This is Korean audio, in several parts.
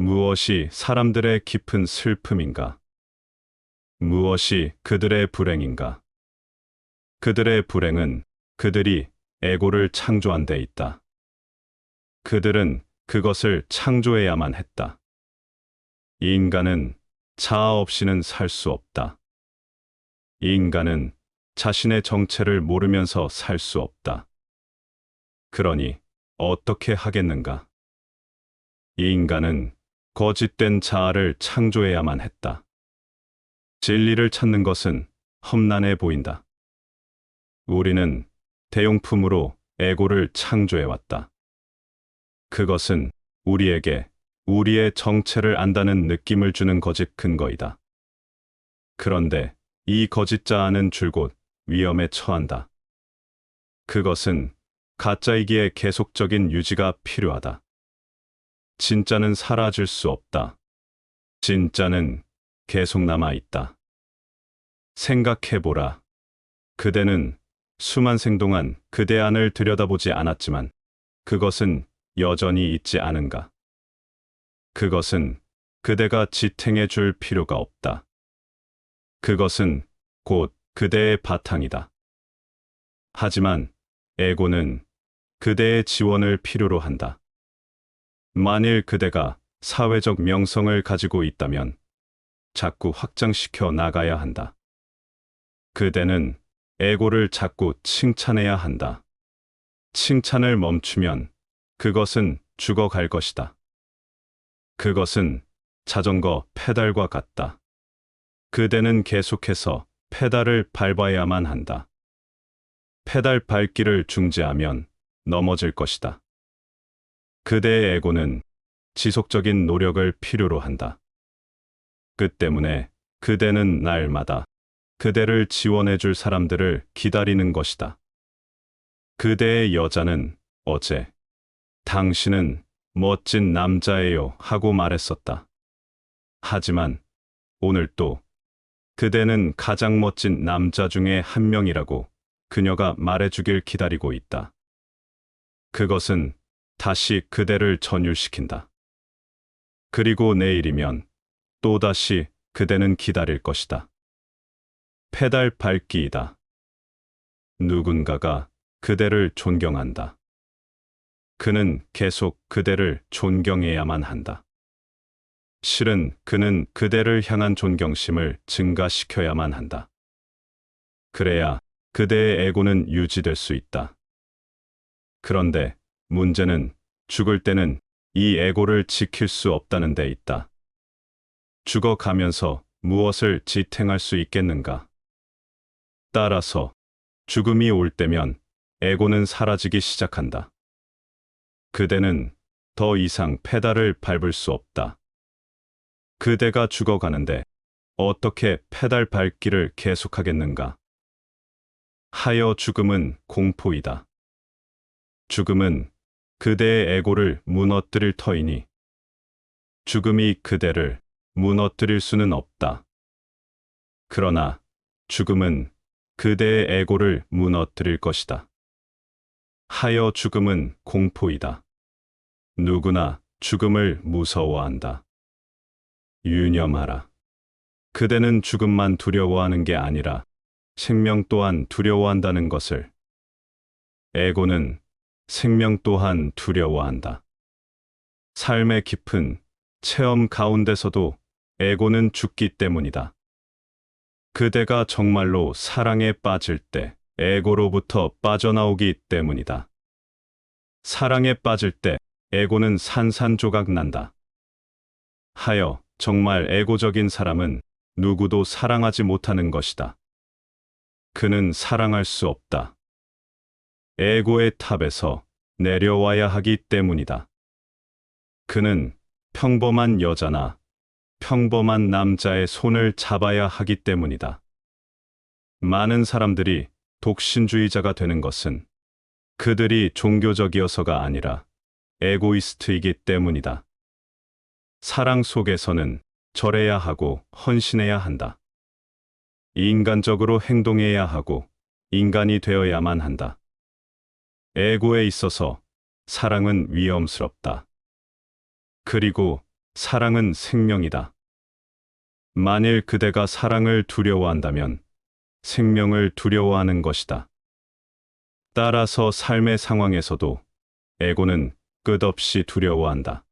무엇이 사람들의 깊은 슬픔인가? 무엇이 그들의 불행인가? 그들의 불행은 그들이 에고를 창조한 데 있다. 그들은 그것을 창조해야만 했다. 이 인간은 자아 없이는 살 수 없다. 이 인간은 자신의 정체를 모르면서 살 수 없다. 그러니 어떻게 하겠는가? 이 인간은 거짓된 자아를 창조해야만 했다. 진리를 찾는 것은 험난해 보인다. 우리는 대용품으로 에고를 창조해왔다. 그것은 우리에게 우리의 정체를 안다는 느낌을 주는 거짓 근거이다. 그런데 이 거짓 자아는 줄곧 위험에 처한다. 그것은 가짜이기에 계속적인 유지가 필요하다. 진짜는 사라질 수 없다. 진짜는 계속 남아있다. 생각해보라. 그대는 수만 생 동안 그대 안을 들여다보지 않았지만 그것은 여전히 있지 않은가? 그것은 그대가 지탱해 줄 필요가 없다. 그것은 곧 그대의 바탕이다. 하지만 에고는 그대의 지원을 필요로 한다. 만일 그대가 사회적 명성을 가지고 있다면 자꾸 확장시켜 나가야 한다. 그대는 에고를 자꾸 칭찬해야 한다. 칭찬을 멈추면 그것은 죽어갈 것이다. 그것은 자전거 페달과 같다. 그대는 계속해서 페달을 밟아야만 한다. 페달 밟기를 중지하면 넘어질 것이다. 그대의 에고는 지속적인 노력을 필요로 한다. 그 때문에 그대는 날마다 그대를 지원해줄 사람들을 기다리는 것이다. 그대의 여자는 어제 당신은 멋진 남자예요 하고 말했었다. 하지만 오늘 또 그대는 가장 멋진 남자 중에 한 명이라고 그녀가 말해주길 기다리고 있다. 그것은 다시 그대를 전율시킨다. 그리고 내일이면 또다시 그대는 기다릴 것이다. 페달 밟기이다. 누군가가 그대를 존경한다. 그는 계속 그대를 존경해야만 한다. 실은 그는 그대를 향한 존경심을 증가시켜야만 한다. 그래야 그대의 에고는 유지될 수 있다. 그런데 문제는 죽을 때는 이 에고를 지킬 수 없다는 데 있다. 죽어가면서 무엇을 지탱할 수 있겠는가? 따라서 죽음이 올 때면 에고는 사라지기 시작한다. 그대는 더 이상 페달을 밟을 수 없다. 그대가 죽어가는데 어떻게 페달 밟기를 계속하겠는가? 하여 죽음은 공포이다. 죽음은 그대의 에고를 무너뜨릴 터이니 죽음이 그대를 무너뜨릴 수는 없다. 그러나 죽음은 그대의 에고를 무너뜨릴 것이다. 하여 죽음은 공포이다. 누구나 죽음을 무서워한다. 유념하라. 그대는 죽음만 두려워하는 게 아니라 생명 또한 두려워한다는 것을. 에고는 생명 또한 두려워한다. 삶의 깊은 체험 가운데서도 에고는 죽기 때문이다. 그대가 정말로 사랑에 빠질 때 에고로부터 빠져나오기 때문이다. 사랑에 빠질 때 에고는 산산조각 난다. 하여 정말 에고적인 사람은 누구도 사랑하지 못하는 것이다. 그는 사랑할 수 없다. 에고의 탑에서 내려와야 하기 때문이다. 그는 평범한 여자나 평범한 남자의 손을 잡아야 하기 때문이다. 많은 사람들이 독신주의자가 되는 것은 그들이 종교적이어서가 아니라 에고이스트이기 때문이다. 사랑 속에서는 절해야 하고 헌신해야 한다. 인간적으로 행동해야 하고 인간이 되어야만 한다. 에고에 있어서 사랑은 위험스럽다. 그리고 사랑은 생명이다. 만일 그대가 사랑을 두려워한다면 생명을 두려워하는 것이다. 따라서 삶의 상황에서도 에고는 끝없이 두려워한다.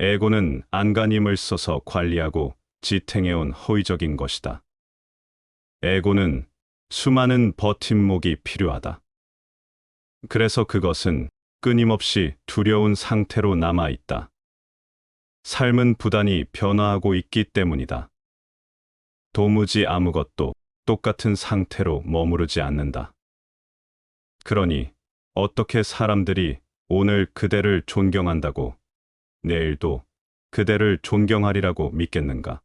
에고는 안간힘을 써서 관리하고 지탱해온 허위적인 것이다. 에고는 수많은 버팀목이 필요하다. 그래서 그것은 끊임없이 두려운 상태로 남아있다. 삶은 부단히 변화하고 있기 때문이다. 도무지 아무것도 똑같은 상태로 머무르지 않는다. 그러니 어떻게 사람들이 오늘 그대를 존경한다고 내일도 그대를 존경하리라고 믿겠는가?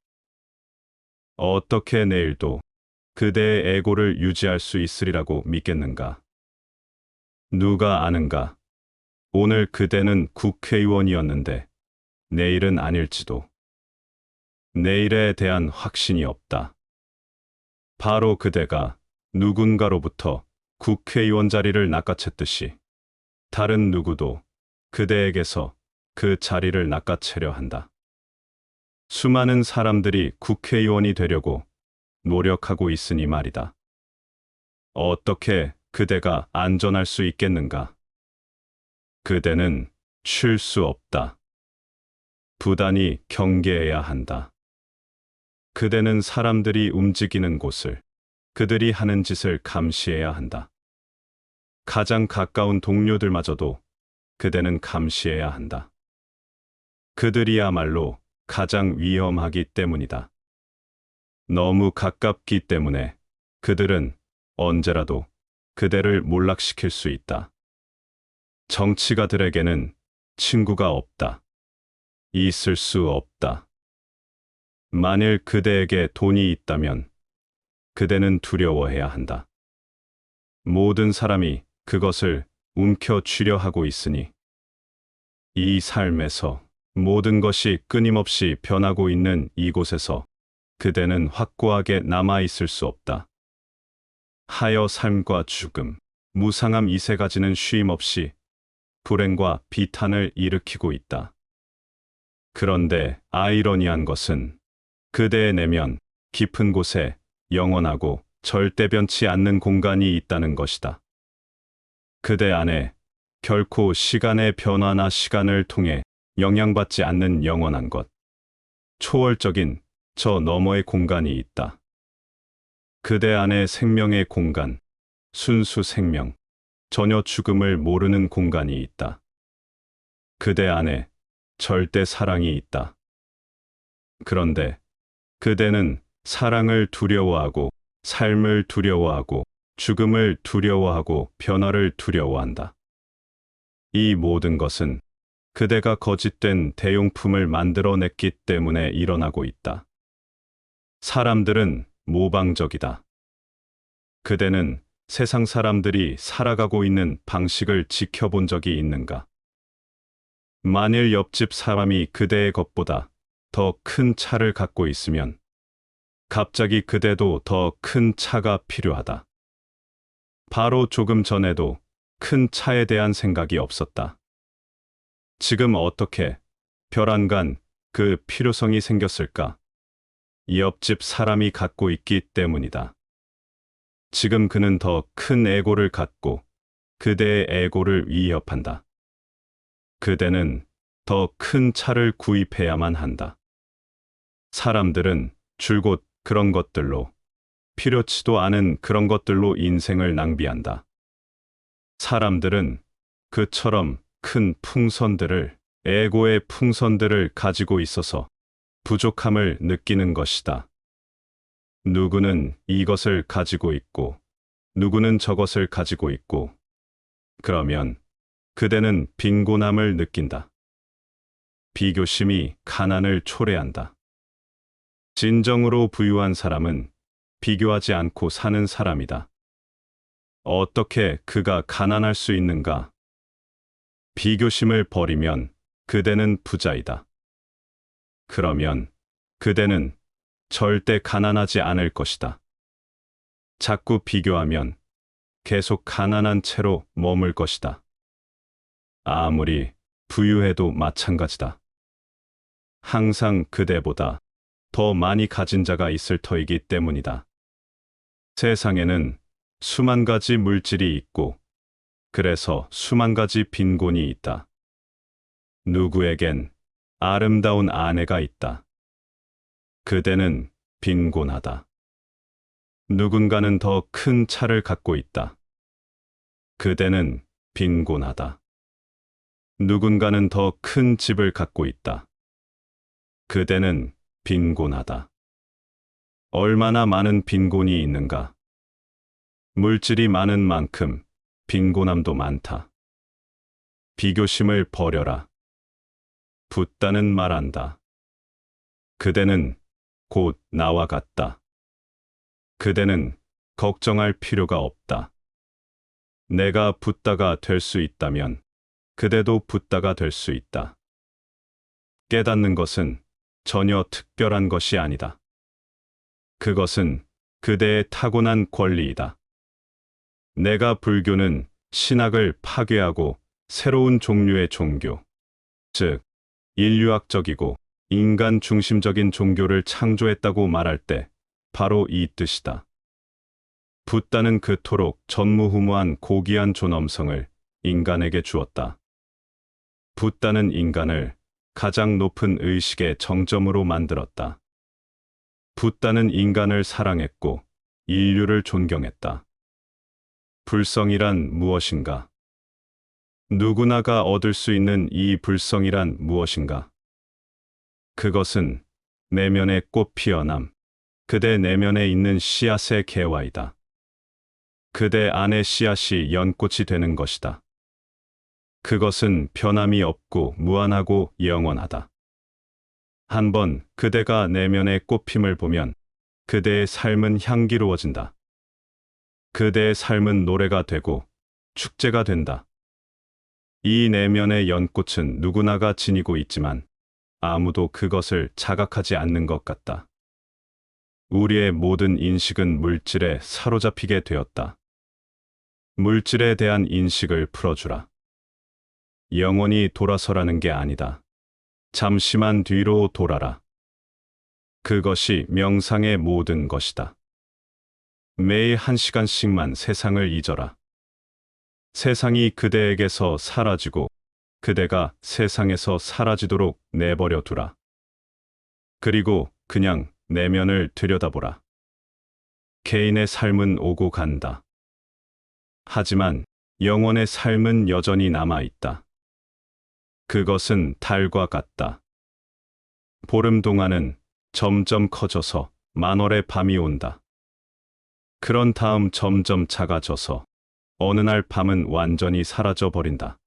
어떻게 내일도 그대의 에고를 유지할 수 있으리라고 믿겠는가? 누가 아는가? 오늘 그대는 국회의원이었는데 내일은 아닐지도. 내일에 대한 확신이 없다. 바로 그대가 누군가로부터 국회의원 자리를 낚아챘듯이 다른 누구도 그대에게서 그 자리를 낚아채려 한다. 수많은 사람들이 국회의원이 되려고 노력하고 있으니 말이다. 어떻게 그대가 안전할 수 있겠는가? 그대는 쉴 수 없다. 부단히 경계해야 한다. 그대는 사람들이 움직이는 곳을, 그들이 하는 짓을 감시해야 한다. 가장 가까운 동료들마저도 그대는 감시해야 한다. 그들이야말로 가장 위험하기 때문이다. 너무 가깝기 때문에 그들은 언제라도 그대를 몰락시킬 수 있다. 정치가들에게는 친구가 없다. 있을 수 없다. 만일 그대에게 돈이 있다면 그대는 두려워해야 한다. 모든 사람이 그것을 움켜쥐려 하고 있으니 이 삶에서 모든 것이 끊임없이 변하고 있는 이곳에서 그대는 확고하게 남아있을 수 없다. 하여 삶과 죽음, 무상함 이 세 가지는 쉼없이 불행과 비탄을 일으키고 있다. 그런데 아이러니한 것은 그대의 내면 깊은 곳에 영원하고 절대 변치 않는 공간이 있다는 것이다. 그대 안에 결코 시간의 변화나 시간을 통해 영향받지 않는 영원한 것, 초월적인 저 너머의 공간이 있다. 그대 안에 생명의 공간, 순수 생명, 전혀 죽음을 모르는 공간이 있다. 그대 안에 절대 사랑이 있다. 그런데 그대는 사랑을 두려워하고 삶을 두려워하고 죽음을 두려워하고 변화를 두려워한다. 이 모든 것은 그대가 거짓된 대용품을 만들어냈기 때문에 일어나고 있다. 사람들은 모방적이다. 그대는 세상 사람들이 살아가고 있는 방식을 지켜본 적이 있는가? 만일 옆집 사람이 그대의 것보다 더 큰 차를 갖고 있으면 갑자기 그대도 더 큰 차가 필요하다. 바로 조금 전에도 큰 차에 대한 생각이 없었다. 지금 어떻게 벼랑간 그 필요성이 생겼을까? 옆집 사람이 갖고 있기 때문이다. 지금 그는 더 큰 에고를 갖고 그대의 에고를 위협한다. 그대는 더 큰 차를 구입해야만 한다. 사람들은 줄곧 그런 것들로, 필요치도 않은 그런 것들로 인생을 낭비한다. 사람들은 그처럼 큰 풍선들을, 에고의 풍선들을 가지고 있어서 부족함을 느끼는 것이다. 누구는 이것을 가지고 있고, 누구는 저것을 가지고 있고, 그러면 그대는 빈곤함을 느낀다. 비교심이 가난을 초래한다. 진정으로 부유한 사람은 비교하지 않고 사는 사람이다. 어떻게 그가 가난할 수 있는가? 비교심을 버리면 그대는 부자이다. 그러면 그대는 절대 가난하지 않을 것이다. 자꾸 비교하면 계속 가난한 채로 머물 것이다. 아무리 부유해도 마찬가지다. 항상 그대보다 더 많이 가진 자가 있을 터이기 때문이다. 세상에는 수만 가지 물질이 있고 그래서 수만 가지 빈곤이 있다. 누구에겐 아름다운 아내가 있다. 그대는 빈곤하다. 누군가는 더 큰 차를 갖고 있다. 그대는 빈곤하다. 누군가는 더 큰 집을 갖고 있다. 그대는 빈곤하다. 얼마나 많은 빈곤이 있는가? 물질이 많은 만큼 빈곤함도 많다. 비교심을 버려라. 붓다는 말한다. 그대는 곧 나와 같다. 그대는 걱정할 필요가 없다. 내가 붓다가 될 수 있다면 그대도 붓다가 될 수 있다. 깨닫는 것은 전혀 특별한 것이 아니다. 그것은 그대의 타고난 권리이다. 내가 불교는 신학을 파괴하고 새로운 종류의 종교, 즉 인류학적이고 인간 중심적인 종교를 창조했다고 말할 때 바로 이 뜻이다. 붓다는 그토록 전무후무한 고귀한 존엄성을 인간에게 주었다. 붓다는 인간을 가장 높은 의식의 정점으로 만들었다. 붓다는 인간을 사랑했고 인류를 존경했다. 불성이란 무엇인가? 누구나가 얻을 수 있는 이 불성이란 무엇인가? 그것은 내면의 꽃 피어남, 그대 내면에 있는 씨앗의 개화이다. 그대 안의 씨앗이 연꽃이 되는 것이다. 그것은 변함이 없고 무한하고 영원하다. 한번 그대가 내면의 꽃핌을 보면 그대의 삶은 향기로워진다. 그대의 삶은 노래가 되고 축제가 된다. 이 내면의 연꽃은 누구나가 지니고 있지만 아무도 그것을 자각하지 않는 것 같다. 우리의 모든 인식은 물질에 사로잡히게 되었다. 물질에 대한 인식을 풀어주라. 영원히 돌아서라는 게 아니다. 잠시만 뒤로 돌아라. 그것이 명상의 모든 것이다. 매일 1시간씩만 세상을 잊어라. 세상이 그대에게서 사라지고 그대가 세상에서 사라지도록 내버려 두라. 그리고 그냥 내면을 들여다보라. 개인의 삶은 오고 간다. 하지만 영혼의 삶은 여전히 남아있다. 그것은 달과 같다. 보름 동안은 점점 커져서 만월의 밤이 온다. 그런 다음 점점 작아져서 어느 날 밤은 완전히 사라져 버린다.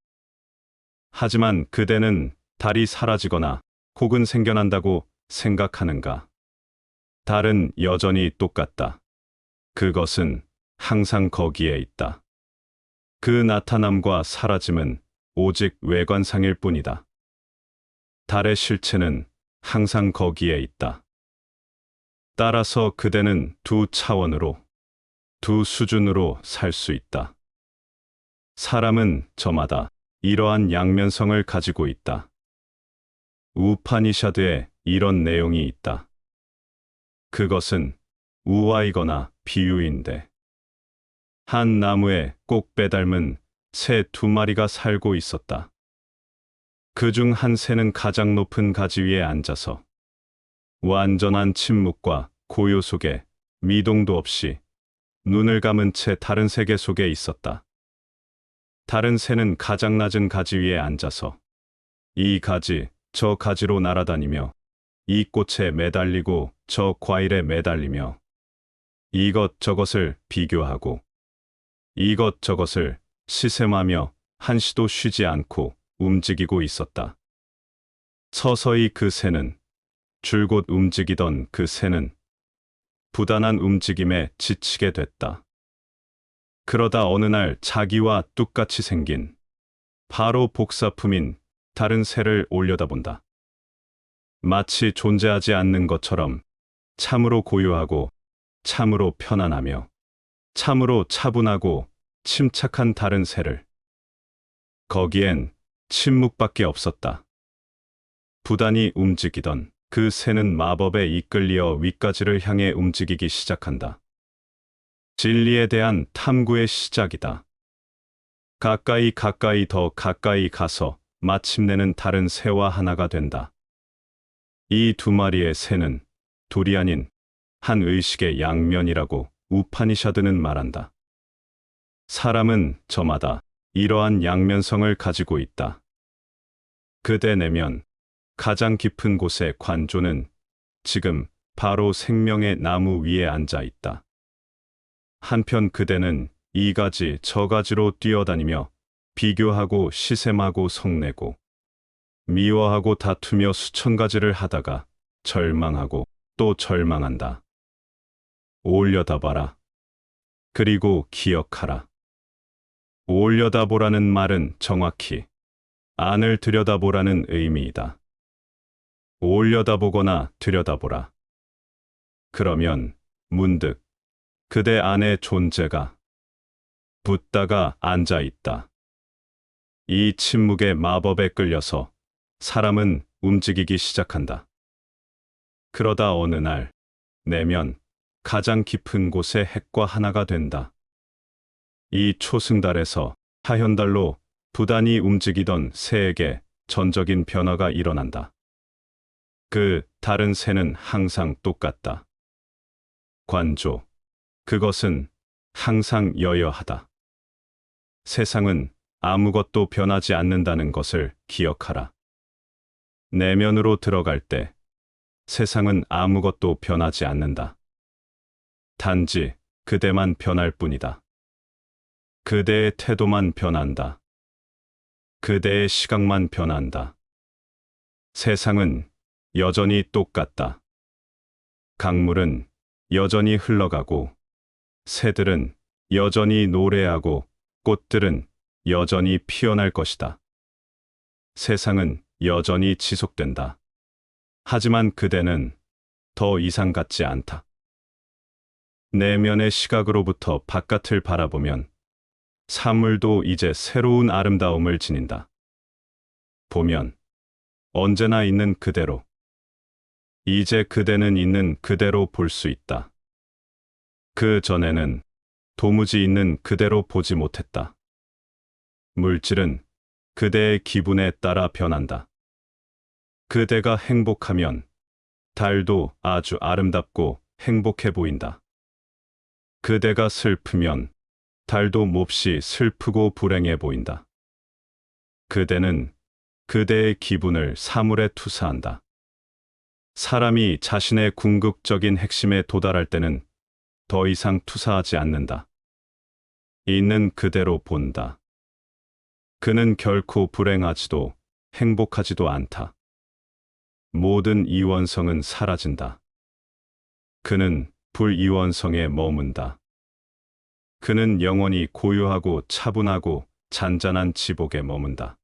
하지만 그대는 달이 사라지거나 혹은 생겨난다고 생각하는가? 달은 여전히 똑같다. 그것은 항상 거기에 있다. 그 나타남과 사라짐은 오직 외관상일 뿐이다. 달의 실체는 항상 거기에 있다. 따라서 그대는 두 차원으로, 두 수준으로 살 수 있다. 사람은 저마다 이러한 양면성을 가지고 있다. 우파니샤드에 이런 내용이 있다. 그것은 우화이거나 비유인데 한 나무에 꼭 빼닮은 새 2마리가 살고 있었다. 그중 한 새는 가장 높은 가지 위에 앉아서 완전한 침묵과 고요 속에 미동도 없이 눈을 감은 채 다른 세계 속에 있었다. 다른 새는 가장 낮은 가지 위에 앉아서 이 가지, 저 가지로 날아다니며 이 꽃에 매달리고 저 과일에 매달리며 이것저것을 비교하고 이것저것을 시샘하며 한시도 쉬지 않고 움직이고 있었다. 서서히 그 새는, 줄곧 움직이던 그 새는 부단한 움직임에 지치게 됐다. 그러다 어느 날 자기와 똑같이 생긴 바로 복사품인 다른 새를 올려다본다. 마치 존재하지 않는 것처럼 참으로 고요하고 참으로 편안하며 참으로 차분하고 침착한 다른 새를. 거기엔 침묵밖에 없었다. 부단히 움직이던 그 새는 마법에 이끌려 윗가지를 향해 움직이기 시작한다. 진리에 대한 탐구의 시작이다. 가까이 더 가까이 가서 마침내는 다른 새와 하나가 된다. 이 두 마리의 새는 둘이 아닌 한 의식의 양면이라고 우파니샤드는 말한다. 사람은 저마다 이러한 양면성을 가지고 있다. 그대 내면 가장 깊은 곳의 관조는 지금 바로 생명의 나무 위에 앉아 있다. 한편 그대는 이 가지 저 가지로 뛰어다니며 비교하고 시샘하고 성내고 미워하고 다투며 수천 가지를 하다가 절망하고 또 절망한다. 올려다봐라. 그리고 기억하라. 올려다보라는 말은 정확히 안을 들여다보라는 의미이다. 올려다보거나 들여다보라. 그러면 문득 그대 안의 존재가 붙다가 앉아 있다. 이 침묵의 마법에 끌려서 사람은 움직이기 시작한다. 그러다 어느 날 내면 가장 깊은 곳의 핵과 하나가 된다. 이 초승달에서 하현달로 부단히 움직이던 새에게 전적인 변화가 일어난다. 그 다른 새는 항상 똑같다. 관조, 그것은 항상 여여하다. 세상은 아무것도 변하지 않는다는 것을 기억하라. 내면으로 들어갈 때 세상은 아무것도 변하지 않는다. 단지 그대만 변할 뿐이다. 그대의 태도만 변한다. 그대의 시각만 변한다. 세상은 여전히 똑같다. 강물은 여전히 흘러가고, 새들은 여전히 노래하고, 꽃들은 여전히 피어날 것이다. 세상은 여전히 지속된다. 하지만 그대는 더 이상 같지 않다. 내면의 시각으로부터 바깥을 바라보면 사물도 이제 새로운 아름다움을 지닌다. 보면 언제나 있는 그대로, 이제 그대는 있는 그대로 볼 수 있다. 그 전에는 도무지 있는 그대로 보지 못했다. 물질은 그대의 기분에 따라 변한다. 그대가 행복하면 달도 아주 아름답고 행복해 보인다. 그대가 슬프면 달도 몹시 슬프고 불행해 보인다. 그대는 그대의 기분을 사물에 투사한다. 사람이 자신의 궁극적인 핵심에 도달할 때는 더 이상 투사하지 않는다. 있는 그대로 본다. 그는 결코 불행하지도 행복하지도 않다. 모든 이원성은 사라진다. 그는 불이원성에 머문다. 그는 영원히 고요하고 차분하고 잔잔한 지복에 머문다.